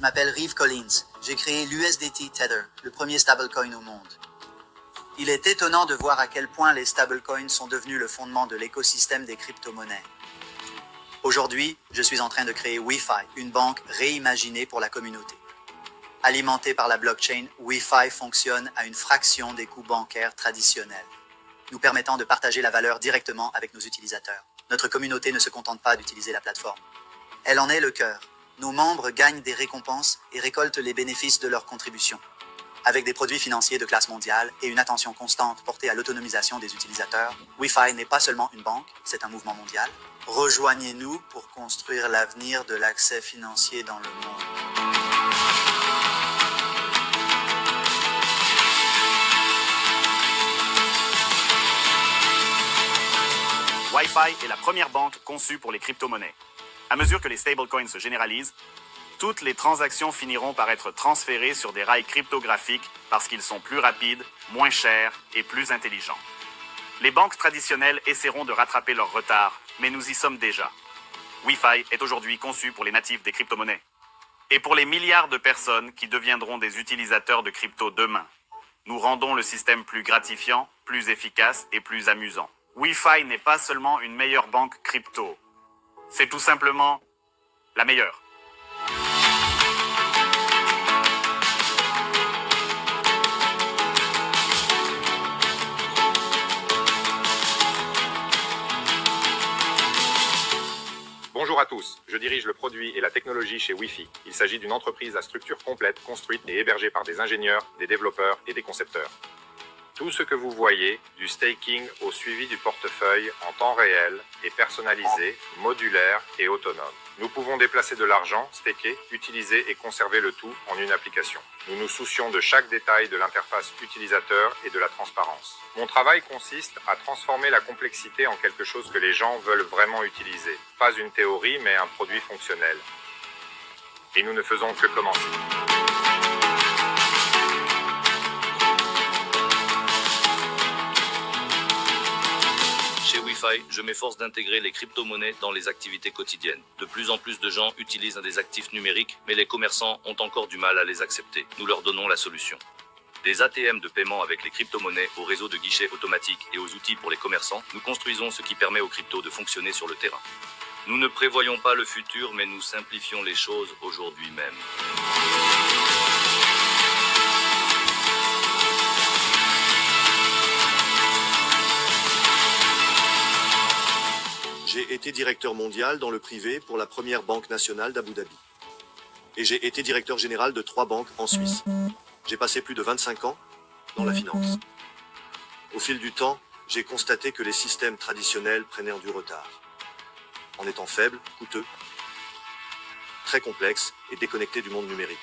Je m'appelle Reeve Collins. J'ai créé l'USDT Tether, le premier stablecoin au monde. Il est étonnant de voir à quel point les stablecoins sont devenus le fondement de l'écosystème des crypto-monnaies. Aujourd'hui, je suis en train de créer WeFi, une banque réimaginée pour la communauté. Alimentée par la blockchain, WeFi fonctionne à une fraction des coûts bancaires traditionnels, nous permettant de partager la valeur directement avec nos utilisateurs. Notre communauté ne se contente pas d'utiliser la plateforme. Elle en est le cœur. Nos membres gagnent des récompenses et récoltent les bénéfices de leurs contributions. Avec des produits financiers de classe mondiale et une attention constante portée à l'autonomisation des utilisateurs, WeFi n'est pas seulement une banque, c'est un mouvement mondial. Rejoignez-nous pour construire l'avenir de l'accès financier dans le monde. WiFi est la première banque conçue pour les crypto-monnaies. À mesure que les stablecoins se généralisent, toutes les transactions finiront par être transférées sur des rails cryptographiques parce qu'ils sont plus rapides, moins chers et plus intelligents. Les banques traditionnelles essaieront de rattraper leur retard, mais nous y sommes déjà. WiFi est aujourd'hui conçu pour les natifs des crypto-monnaies et pour les milliards de personnes qui deviendront des utilisateurs de crypto demain. Nous rendons le système plus gratifiant, plus efficace et plus amusant. WiFi n'est pas seulement une meilleure banque crypto, c'est tout simplement la meilleure. Bonjour à tous, je dirige le produit et la technologie chez WiFi. Il s'agit d'une entreprise à structure complète, construite et hébergée par des ingénieurs, des développeurs et des concepteurs. Tout ce que vous voyez, du staking au suivi du portefeuille en temps réel, est personnalisé, modulaire et autonome. Nous pouvons déplacer de l'argent, staker, utiliser et conserver le tout en une application. Nous nous soucions de chaque détail de l'interface utilisateur et de la transparence. Mon travail consiste à transformer la complexité en quelque chose que les gens veulent vraiment utiliser. Pas une théorie, mais un produit fonctionnel. Et nous ne faisons que commencer. Chez WiFi, je m'efforce d'intégrer les crypto-monnaies dans les activités quotidiennes. De plus en plus de gens utilisent des actifs numériques, mais les commerçants ont encore du mal à les accepter. Nous leur donnons la solution. Des ATM de paiement avec les crypto-monnaies, aux réseaux de guichets automatiques et aux outils pour les commerçants, nous construisons ce qui permet aux cryptos de fonctionner sur le terrain. Nous ne prévoyons pas le futur, mais nous simplifions les choses aujourd'hui même. J'ai été directeur mondial dans le privé pour la première banque nationale d'Abu Dhabi. Et j'ai été directeur général de 3 banques en Suisse. J'ai passé plus de 25 ans dans la finance. Au fil du temps, j'ai constaté que les systèmes traditionnels prenaient du retard. En étant faibles, coûteux, très complexes et déconnectés du monde numérique.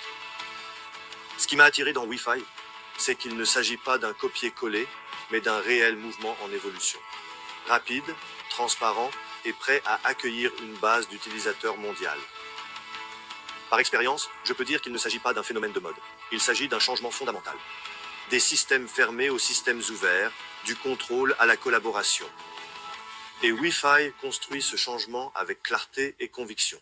Ce qui m'a attiré dans WiFi, c'est qu'il ne s'agit pas d'un copier-coller, mais d'un réel mouvement en évolution. Rapide, transparent et prêt à accueillir une base d'utilisateurs mondiale. Par expérience, je peux dire qu'il ne s'agit pas d'un phénomène de mode. Il s'agit d'un changement fondamental. Des systèmes fermés aux systèmes ouverts, du contrôle à la collaboration. Et WiFi construit ce changement avec clarté et conviction.